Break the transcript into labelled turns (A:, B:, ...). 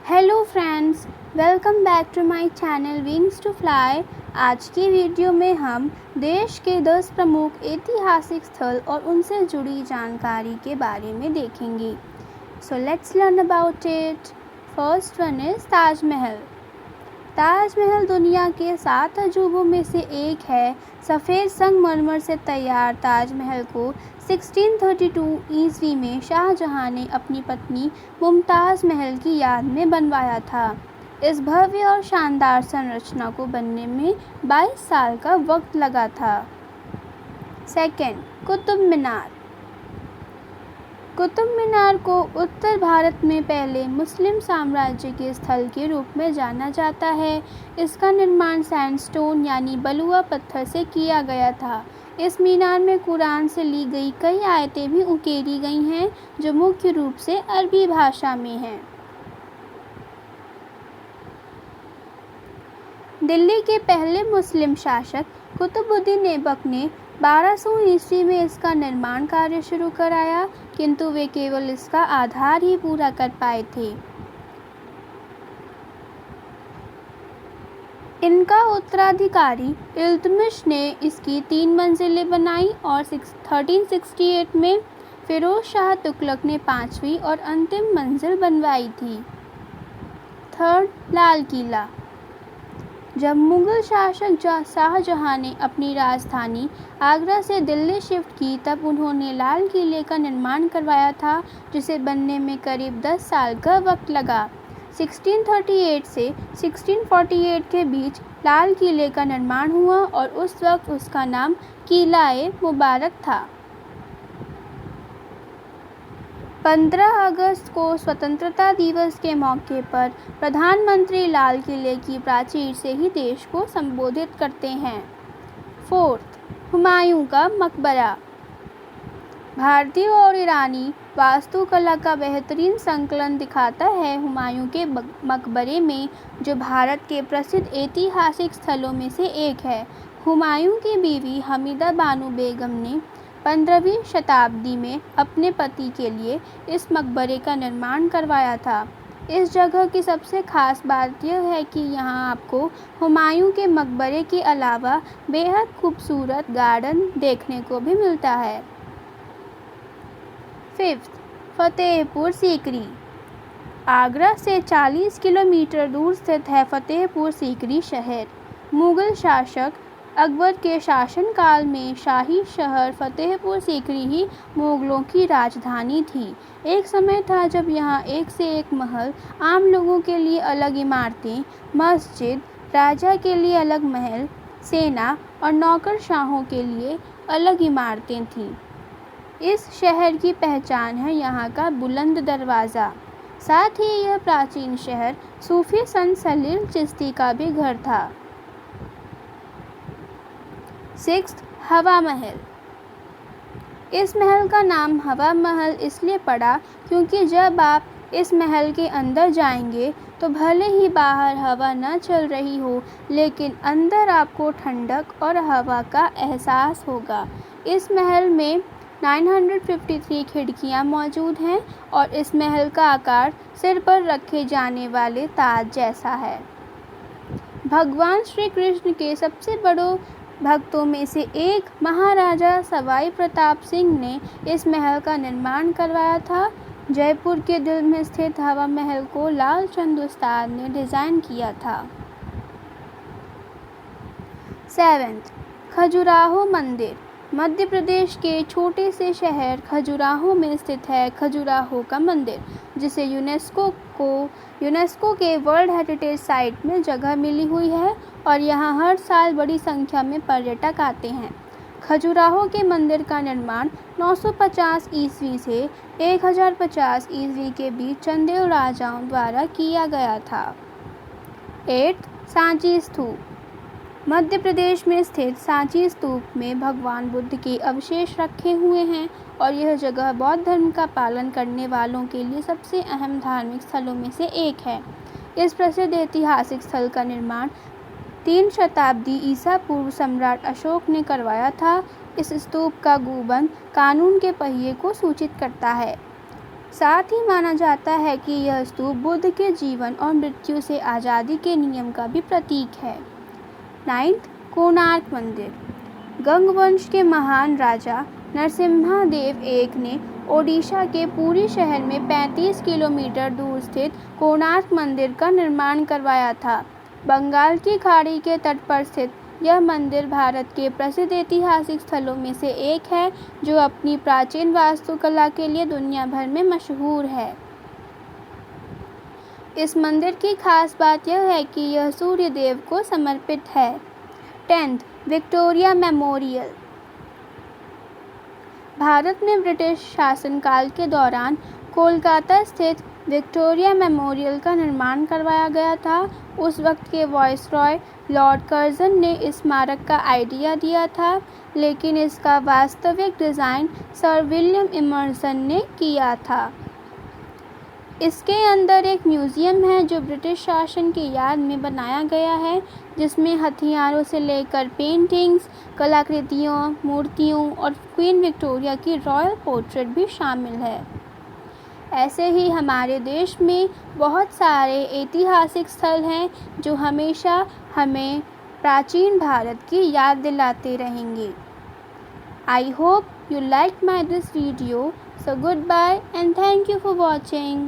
A: Hello friends, welcome back to my channel wings to fly. आज की video में हम देश के 10 प्रमुख ऐतिहासिक स्थल और उनसे जुड़ी जानकारी के बारे में देखेंगे। So let's learn about it. First one is Taj Mahal. Taj Mahal दुनिया के 7 अजूबों में से एक है। सफ़ेद संगमरमर से तैयार ताजमहल को 1632 ईस्वी में शाहजहां ने अपनी पत्नी मुमताज़ महल की याद में बनवाया था। इस भव्य और शानदार संरचना को बनने में 22 साल का वक्त लगा था। सेकेंड, कुतुब मीनार। कुतुब मीनार को उत्तर भारत में पहले मुस्लिम साम्राज्य के स्थल के रूप में जाना जाता है। इसका निर्माण सैंडस्टोन यानी बलुआ पत्थर से किया गया था। इस मीनार में कुरान से ली गई कई आयतें भी उकेरी गई हैं, जो मुख्य रूप से अरबी भाषा में हैं। दिल्ली के पहले मुस्लिम शासक कुतुबुद्दीन ऐबक ने 1200 ईस्वी में इसका निर्माण कार्य शुरू कराया, किंतु वे केवल इसका आधार ही पूरा कर पाए थे। इनका उत्तराधिकारी इल्तुतमिश ने इसकी 3 मंजिलें बनाई और 1368 में फिरोज शाह तुगलक ने 5वीं और अंतिम मंजिल बनवाई थी। थर्ड, लाल किला। जब मुग़ल शासक शाहजहां ने अपनी राजधानी आगरा से दिल्ली शिफ्ट की, तब उन्होंने लाल किले का निर्माण करवाया था, जिसे बनने में करीब 10 साल का वक्त लगा। 1638 से 1648 के बीच लाल किले का निर्माण हुआ और उस वक्त उसका नाम किला-ए मुबारक था। 15 अगस्त को स्वतंत्रता दिवस के मौके पर प्रधानमंत्री लाल किले की प्राचीर से ही देश को संबोधित करते हैं। फोर्थ, हुमायूं का मकबरा। भारतीय और ईरानी वास्तुकला का बेहतरीन संकलन दिखाता है हुमायूं के मकबरे में, जो भारत के प्रसिद्ध ऐतिहासिक स्थलों में से एक है। हुमायूं की बीवी हमीदा बानो बेगम ने 15वीं शताब्दी में अपने पति के लिए इस मकबरे का निर्माण करवाया था। इस जगह की सबसे खास बात यह है कि यहाँ आपको हुमायूं के मकबरे के अलावा बेहद खूबसूरत गार्डन देखने को भी मिलता है। फिफ्थ, फतेहपुर सीकरी। आगरा से 40 किलोमीटर दूर स्थित है फतेहपुर सीकरी शहर। मुग़ल शासक अकबर के शासनकाल में शाही शहर फतेहपुर सीकरी ही मुग़लों की राजधानी थी। एक समय था जब यहाँ एक से एक महल, आम लोगों के लिए अलग इमारतें, मस्जिद, राजा के लिए अलग महल, सेना और नौकरशाहों के लिए अलग इमारतें थीं। इस शहर की पहचान है यहाँ का बुलंद दरवाज़ा। साथ ही यह प्राचीन शहर सूफी संत सलील चिश्ती का भी घर था। सिक्स्थ, हवा महल। इस महल का नाम हवा महल इसलिए पड़ा क्योंकि जब आप इस महल के अंदर जाएंगे तो भले ही बाहर हवा न चल रही हो, लेकिन अंदर आपको ठंडक और हवा का एहसास होगा। इस महल में 953 खिड़कियां मौजूद हैं और इस महल का आकार सिर पर रखे जाने वाले ताज जैसा है। भगवान श्री कृष्ण के सबसे बड़े भक्तों में से एक महाराजा सवाई प्रताप सिंह ने इस महल का निर्माण करवाया था। जयपुर के दिल में स्थित हवा महल को लाल चंद उस्ताद ने डिज़ाइन किया था। सेवेंथ, खजुराहो मंदिर। मध्य प्रदेश के छोटे से शहर खजुराहो में स्थित है खजुराहो का मंदिर, जिसे यूनेस्को के वर्ल्ड हेरिटेज साइट में जगह मिली हुई है और यहाँ हर साल बड़ी संख्या में पर्यटक आते हैं। खजुराहो के मंदिर का निर्माण 950 ईस्वी से 1050 ईस्वी के बीच चंदेल राजाओं द्वारा किया गया था। 8th, सांची स्तूप। मध्य प्रदेश में स्थित सांची स्तूप में भगवान बुद्ध के अवशेष रखे हुए हैं और यह जगह बौद्ध धर्म का पालन करने वालों के लिए सबसे अहम धार्मिक स्थलों में से एक है। इस प्रसिद्ध ऐतिहासिक स्थल का निर्माण 3 शताब्दी ईसा पूर्व सम्राट अशोक ने करवाया था। इस स्तूप का गुंबद कानून के पहिए को सूचित करता है। साथ ही माना जाता है कि यह स्तूप बुद्ध के जीवन और मृत्यु से आज़ादी के नियम का भी प्रतीक है। 9th, कोणार्क मंदिर। गंगवंश के महान राजा नरसिम्हादेव एक ने ओडिशा के पुरी शहर में 35 किलोमीटर दूर स्थित कोणार्क मंदिर का निर्माण करवाया था। बंगाल की खाड़ी के तट पर स्थित यह मंदिर भारत के प्रसिद्ध ऐतिहासिक स्थलों में से एक है, जो अपनी प्राचीन वास्तुकला के लिए दुनिया भर में मशहूर है। इस मंदिर की खास बात यह है कि यह सूर्य देव को समर्पित है। 10th, Victoria memorial. भारत में ब्रिटिश शासनकाल के दौरान कोलकाता स्थित विक्टोरिया मेमोरियल का निर्माण करवाया गया था। उस वक्त के वायसरॉय लॉर्ड कर्जन ने इस स्मारक का आइडिया दिया था, लेकिन इसका वास्तविक डिज़ाइन सर विलियम इमर्सन ने किया था। इसके अंदर एक म्यूज़ियम है जो ब्रिटिश शासन की याद में बनाया गया है, जिसमें हथियारों से लेकर पेंटिंग्स, कलाकृतियों, मूर्तियों और क्वीन विक्टोरिया की रॉयल पोर्ट्रेट भी शामिल है। ऐसे ही हमारे देश में बहुत सारे ऐतिहासिक स्थल हैं जो हमेशा हमें प्राचीन भारत की याद दिलाते रहेंगे। I hope you liked this video. So goodbye and thank you for watching.